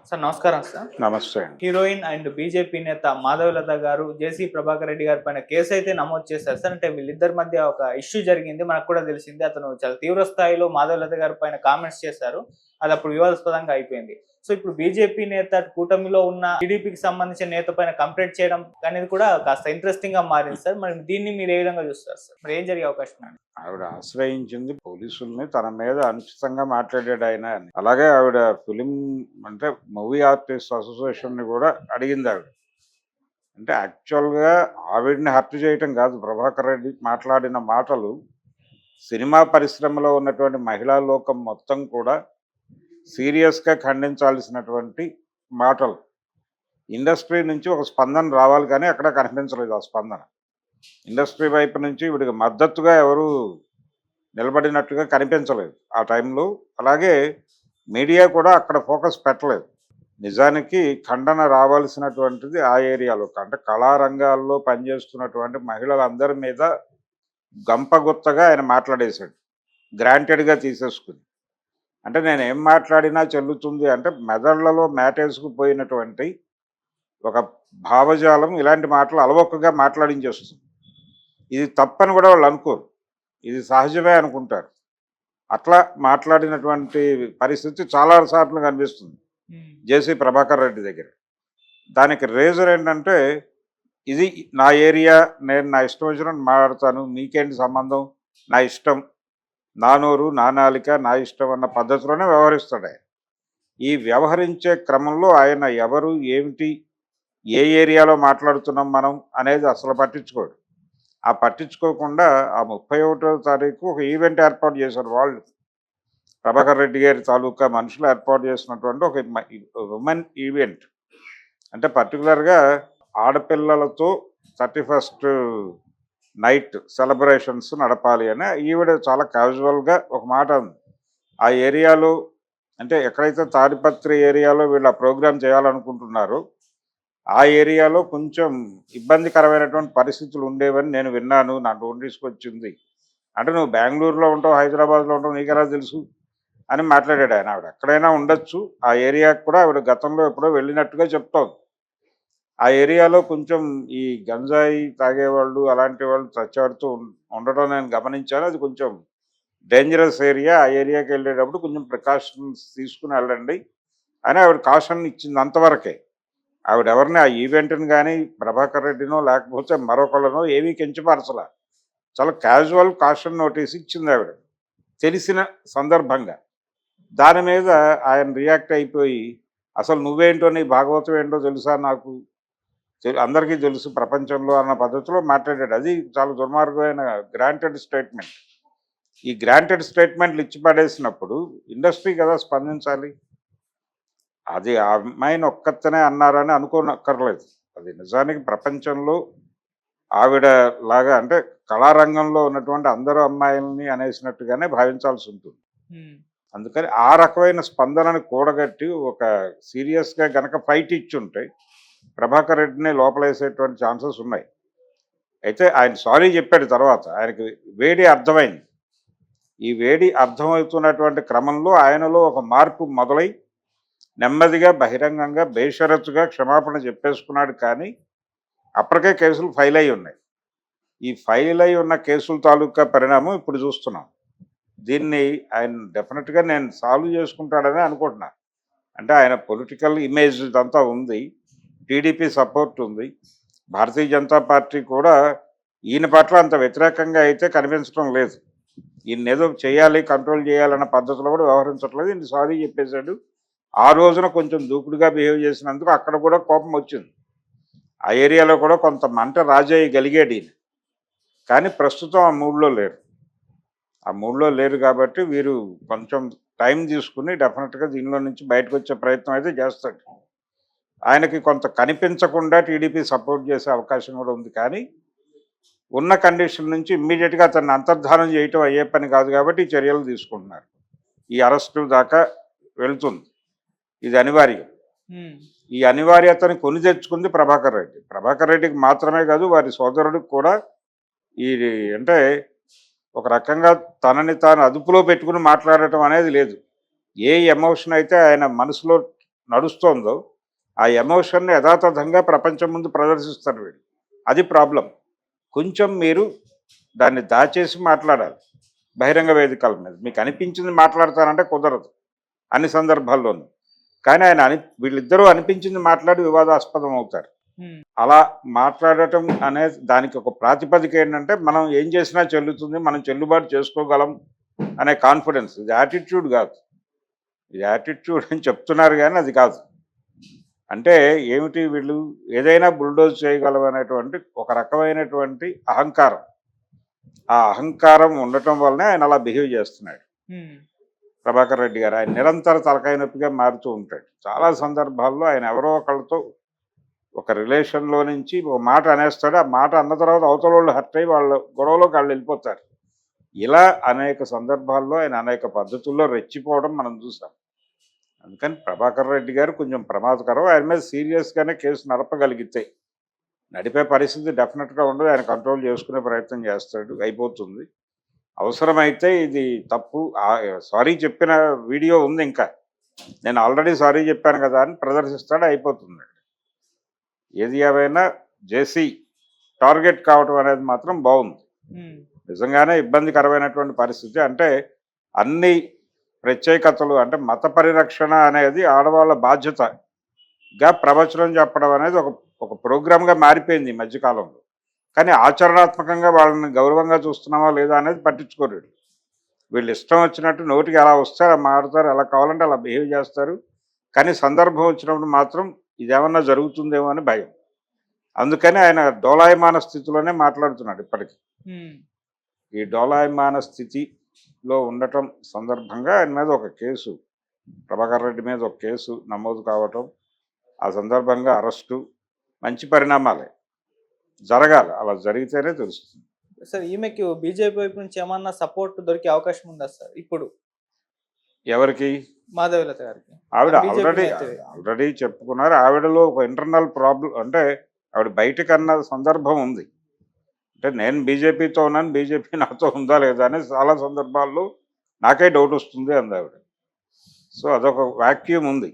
Sir నమస్కారం sir. నమస్తే అండి. హీరోయిన్ అండ్ బీజేపీ నేత మాధవలత గారు జేసీ ప్రభాకర్ రెడ్డి గారి పైన కేసు అయితే నమోదు చేశారు సార్. అంటే వీళ్ళిద్దరి మధ్య ఒక ఇష్యూ జరిగింది. మనకు కూడా తెలిసింది. అతను చాలా తీవ్ర స్థాయిలో మాధవలత గారి పైన కామెంట్స్ చేశారు. అది అప్పుడు వివాదాస్పదంగా అయిపోయింది. సో ఇప్పుడు బీజేపీ నేత కూటమిలో ఉన్న టీడీపీకి సంబంధించిన నేత పైన కంప్లైంట్ చేయడం అనేది కూడా కాస్త ఇంట్రెస్టింగ్ గా మారింది సార్. మరి దీన్ని మీరు ఏ విధంగా చూస్తారు సార్? మరి ఏం జరిగే అవకాశం ఉంది? ఆవిడ ఆశ్రయించింది పోలీసుల్ని, తన మీద అనుచితంగా మాట్లాడాడు ఆయన అని. అలాగే ఆవిడ ఫిలిం అంటే మూవీ ఆర్టిస్ట్ అసోసియేషన్ ని కూడా అడిగింది ఆవిడ. అంటే యాక్చువల్గా ఆవిడని హర్ట్ చేయటం కాదు, ప్రభాకర్ రెడ్డి మాట్లాడిన మాటలు సినిమా పరిశ్రమలో ఉన్నటువంటి మహిళా లోకం మొత్తం కూడా సీరియస్గా ఖండించాల్సినటువంటి మాటలు. ఇండస్ట్రీ నుంచి ఒక స్పందన రావాలి, కానీ అక్కడ కనిపించలేదు ఆ స్పందన. ఇండస్ట్రీ వైపు నుంచి వీడికి మద్దతుగా ఎవరు నిలబడినట్టుగా కనిపించలేదు ఆ టైంలో. అలాగే మీడియా కూడా అక్కడ ఫోకస్ పెట్టలేదు. నిజానికి ఖండన రావాల్సినటువంటిది ఆ ఏరియాలో, అంటే కళారంగాల్లో పనిచేస్తున్నటువంటి మహిళలందరి మీద గంపగుత్తగా ఆయన మాట్లాడేశాడు, గ్రాంటెడ్గా తీసేసుకుని. అంటే నేను ఏం మాట్లాడినా చెల్లుతుంది అంటే మెదళ్లలో మేటేసుకుపోయినటువంటి ఒక భావజాలం ఇలాంటి మాటలు అలవొక్కగా మాట్లాడించేస్తుంది. ఇది తప్పని కూడా వాళ్ళు అనుకోరు, ఇది సహజమే అనుకుంటారు. అట్లా మాట్లాడినటువంటి పరిస్థితి చాలాసార్లు కనిపిస్తుంది జేసీ ప్రభాకర్ రెడ్డి దగ్గర. దానికి రీజన్ ఏంటంటే, ఇది నా ఏరియా, నేను నా ఇష్టం వచ్చినట్టు మాట్లాడతాను, మీకేంటి సంబంధం, నా ఇష్టం, నా నోరు నా నాలిక నా ఇష్టం అన్న పద్ధతిలోనే వ్యవహరిస్తాడు ఆయన. ఈ వ్యవహరించే క్రమంలో ఆయన ఎవరు ఏమిటి, ఏ ఏరియాలో మాట్లాడుతున్నాం మనం అనేది అసలు పట్టించుకోడు. ఆ పట్టించుకోకుండా ఆ 31వ తారీఖు ఒక ఈవెంట్ ఏర్పాటు చేశారు వాళ్ళు. ప్రభాకర్ రెడ్డి గారి తాలూకా మనుషులు ఏర్పాటు చేసినటువంటి ఒక ఉమెన్ ఈవెంట్. అంటే పర్టికులర్గా ఆడపిల్లలతో 31st నైట్ సెలబ్రేషన్స్ నడపాలి అని ఈవిడ చాలా క్యాజువల్గా ఒక మాట ఉంది. ఆ ఏరియాలో అంటే ఎక్కడైతే తాడిపత్రి ఏరియాలో వీళ్ళు ఆ ప్రోగ్రామ్ చేయాలనుకుంటున్నారో ఆ ఏరియాలో కొంచెం ఇబ్బందికరమైనటువంటి పరిస్థితులు ఉండేవని నేను విన్నాను, నా నోటీస్కి వచ్చింది. అంటే నువ్వు బెంగళూరులో ఉంటావు, హైదరాబాద్లో ఉంటావు, నీకెలా తెలుసు అని మాట్లాడాడు ఆయన. ఆవిడ ఎక్కడైనా ఉండొచ్చు, ఆ ఏరియాకి కూడా ఆవిడ గతంలో ఎప్పుడో వెళ్ళినట్టుగా చెప్తోంది. ఆ ఏరియాలో కొంచెం ఈ గంజాయి తాగేవాళ్ళు అలాంటి వాళ్ళు చచ్చాడుతూ ఉండటం నేను గమనించాను. అది కొంచెం డేంజరస్ ఏరియా. ఆ ఏరియాకి వెళ్ళేటప్పుడు కొంచెం ప్రికాషన్స్ తీసుకుని వెళ్ళండి అని ఆవిడ కాషన్ ఇచ్చింది, అంతవరకే. ఆవిడెవరిని ఆ ఈవెంట్ని కానీ ప్రభాకర్ రెడ్డినో లేకపోతే మరొకళ్ళనో ఏమీ కించపరచలా. చాలా క్యాజువల్ కాషన్ నోటీస్ ఇచ్చింది ఆవిడ, తెలిసిన సందర్భంగా. దాని మీద ఆయన రియాక్ట్ అయిపోయి, అసలు నువ్వేంటో నీ భాగవతం ఏంటో తెలుసా, నాకు అందరికీ తెలుసు ప్రపంచంలో అన్న పద్ధతిలో మాట్లాడాడు. అది చాలా దుర్మార్గమైన గ్రాంటెడ్ స్టేట్మెంట్. ఈ గ్రాంటెడ్ స్టేట్మెంట్లు ఇచ్చి పడేసినప్పుడు ఇండస్ట్రీ కదా స్పందించాలి. అది ఆ అమ్మాయిని ఒక్కతనే అన్నారని అనుకోనక్కర్లేదు. అది నిజానికి ప్రపంచంలో ఆవిడ లాగా అంటే కళారంగంలో ఉన్నటువంటి అందరూ అమ్మాయిల్ని అనేసినట్టుగానే భావించాల్సి ఉంటుంది. అందుకని ఆ రకమైన స్పందనని కూడగట్టి ఒక సీరియస్గా గనక ఫైట్ ఇచ్చుంటే ప్రభాకర్ రెడ్డిని లోపలేసేటువంటి ఛాన్సెస్ ఉన్నాయి. అయితే ఆయన సారీ చెప్పాడు తర్వాత, ఆయనకి వేడి అర్థమైంది. ఈ వేడి అర్థమవుతున్నటువంటి క్రమంలో ఆయనలో ఒక మార్పు మొదలై నెమ్మదిగా బహిరంగంగా బేషరతుగా క్షమాపణ చెప్పేసుకున్నాడు. కానీ అప్పటికే కేసులు ఫైల్ అయి ఉన్నాయి. ఈ ఫైల్ అయి ఉన్న కేసుల తాలూకా పరిణామం ఇప్పుడు చూస్తున్నాం. దీన్ని ఆయన డెఫినెట్గా నేను సాల్వ్ చేసుకుంటాడని అనుకుంటున్నా. అంటే ఆయన పొలిటికల్ ఇమేజ్ ఇదంతా ఉంది, టీడీపీ సపోర్ట్ ఉంది, భారతీయ జనతా పార్టీ కూడా ఈయన పట్ల అంత వ్యతిరేకంగా అయితే కనిపించడం లేదు. ఈయన ఏదో చేయాలి, కంట్రోల్ చేయాలన్న పద్ధతిలో కూడా వ్యవహరించట్లేదు. ఈయన సారీ చెప్పేశాడు. ఆ రోజున కొంచెం దూకుడుగా బిహేవ్ చేసినందుకు అక్కడ కూడా కోపం వచ్చింది. ఆ ఏరియాలో కూడా కొంత మంట రాజేయగలిగాడు ఈయన. కానీ ప్రస్తుతం ఆ మూడ్లో లేరు. ఆ మూడ్లో లేరు కాబట్టి వీరు కొంచెం టైం తీసుకుని డెఫినెట్గా దీనిలో నుంచి బయటకు వచ్చే ప్రయత్నం అయితే చేస్తాడు. ఆయనకి కొంత కనిపించకుండా టీడీపీ సపోర్ట్ చేసే అవకాశం కూడా ఉంది. కానీ ఉన్న కండిషన్ నుంచి ఇమ్మీడియట్గా అతన్ని అంతర్ధానం చేయటం అయ్యే పని కాదు కాబట్టి ఈ చర్యలు తీసుకుంటున్నారు. ఈ అరెస్టు దాకా వెళ్తుంది, ఇది అనివార్యం. ఈ అనివార్యతని కొని తెచ్చుకుంది ప్రభాకర్ రెడ్డి. ప్రభాకర్ రెడ్డికి మాత్రమే కాదు, వారి సోదరుడికి కూడా ఈ అంటే ఒక రకంగా తనని తాను అదుపులో పెట్టుకుని మాట్లాడటం అనేది లేదు. ఏ ఎమోషన్ అయితే ఆయన మనసులో నడుస్తోందో ఆ ఎమోషన్ని యథాతథంగా ప్రపంచం ముందు ప్రదర్శిస్తారు వీళ్ళు. అది ప్రాబ్లం. కొంచెం మీరు దాన్ని దాచేసి మాట్లాడాలి బహిరంగ వేదికల మీద. మీకు అనిపించింది మాట్లాడతారంటే కుదరదు అన్ని సందర్భాల్లోనూ. కానీ వీళ్ళిద్దరూ అనిపించింది మాట్లాడి వివాదాస్పదం అవుతారు. అలా మాట్లాడటం అనేది దానికి ఒక ప్రాతిపదిక ఏంటంటే మనం ఏం చేసినా చెల్లుతుంది, మనం చెల్లుబాటు చేసుకోగలం అనే కాన్ఫిడెన్స్. ఇది యాటిట్యూడ్ కాదు. ఇది యాటిట్యూడ్ అని చెప్తున్నారు కానీ అది కాదు. అంటే ఏమిటి, వీళ్ళు ఏదైనా బుల్డోజ్ చేయగలం అనేటువంటి ఒక రకమైనటువంటి అహంకారం. ఆ అహంకారం ఉండటం వల్లనే ఆయన అలా బిహేవ్ చేస్తున్నాడు ప్రభాకర్ రెడ్డి గారు. ఆయన నిరంతర తలకాయ నొప్పిగా మారుతూ ఉంటాడు. చాలా సందర్భాల్లో ఆయన ఎవరో ఒకళ్ళతో ఒక రిలేషన్లో నుంచి ఒక మాట అనేస్తాడు. ఆ మాట అన్న తర్వాత అవతల వాళ్ళు హర్ట్ అయ్యి వాళ్ళ గొడవలోకి వాళ్ళు వెళ్ళిపోతారు. ఇలా అనేక సందర్భాల్లో ఆయన అనేక పద్ధతుల్లో రెచ్చిపోవడం మనం చూసాం. అందుకని ప్రభాకర్ రెడ్డి గారు కొంచెం ప్రమాదకరం. ఆయన మీద సీరియస్గానే కేసు నడపగలిగితే, నడిపే పరిస్థితి డెఫినెట్గా ఉండదు. ఆయన కంట్రోల్ చేసుకునే ప్రయత్నం చేస్తాడు, అయిపోతుంది. అవసరమైతే ఇది తప్పు, సారీ చెప్పిన వీడియో ఉంది, ఇంకా నేను ఆల్రెడీ సారీ చెప్పాను కదా అని ప్రదర్శిస్తాడు, అయిపోతుంది. ఏది ఏమైనా జేసీ టార్గెట్ కావటం అనేది మాత్రం బాగుంది. నిజంగానే ఇబ్బందికరమైనటువంటి పరిస్థితి. అంటే అన్ని ప్రత్యేకతలు, అంటే మత పరిరక్షణ అనేది ఆడవాళ్ళ బాధ్యతగా ప్రవచనం చెప్పడం అనేది ఒక ప్రోగ్రామ్గా మారిపోయింది ఈ మధ్యకాలంలో. కానీ ఆచరణాత్మకంగా వాళ్ళని గౌరవంగా చూస్తున్నామా లేదా అనేది పట్టించుకోరు. వీళ్ళు ఇష్టం వచ్చినట్టు నోటికి ఎలా వస్తే అలా మారుతారు, ఎలా కావాలంటే అలా బిహేవ్ చేస్తారు. కానీ సందర్భం వచ్చినప్పుడు మాత్రం ఇదేమన్నా జరుగుతుందేమో అని భయం. అందుకని ఆయన డోలాయమాన స్థితిలోనే మాట్లాడుతున్నాడు ఇప్పటికీ. ఈ డోలాయమాన స్థితిలో ఉండటం సందర్భంగా ఆయన మీద ఒక కేసు, ప్రభాకర్ రెడ్డి మీద ఒక కేసు నమోదు కావటం, ఆ సందర్భంగా అరెస్టు, మంచి పరిణామాలే జరగాలి. అలా జరిగితేనే తెలుస్తుంది. సార్, ఈమెకి బీజేపీ వైపు నుంచి ఏమన్నా సపోర్ట్ దొరికే అవకాశం ఉందా సార్ ఇప్పుడు? ఎవరికి? మాధవీలత గారికి. ఆవిడ ఆల్రెడీ చెప్పుకున్నారు. ఆవిడలో ఒక ఇంటర్నల్ ప్రాబ్లం, అంటే ఆవిడ బయటకన్న సందర్భం ఉంది. అంటే నేను బీజేపీతో ఉన్నాను, బీజేపీ నాతో ఉందా లేదా అని చాలా సందర్భాల్లో నాకే డౌట్ వస్తుంది అంది ఆవిడ. సో అదొక వాక్యూమ్ ఉంది.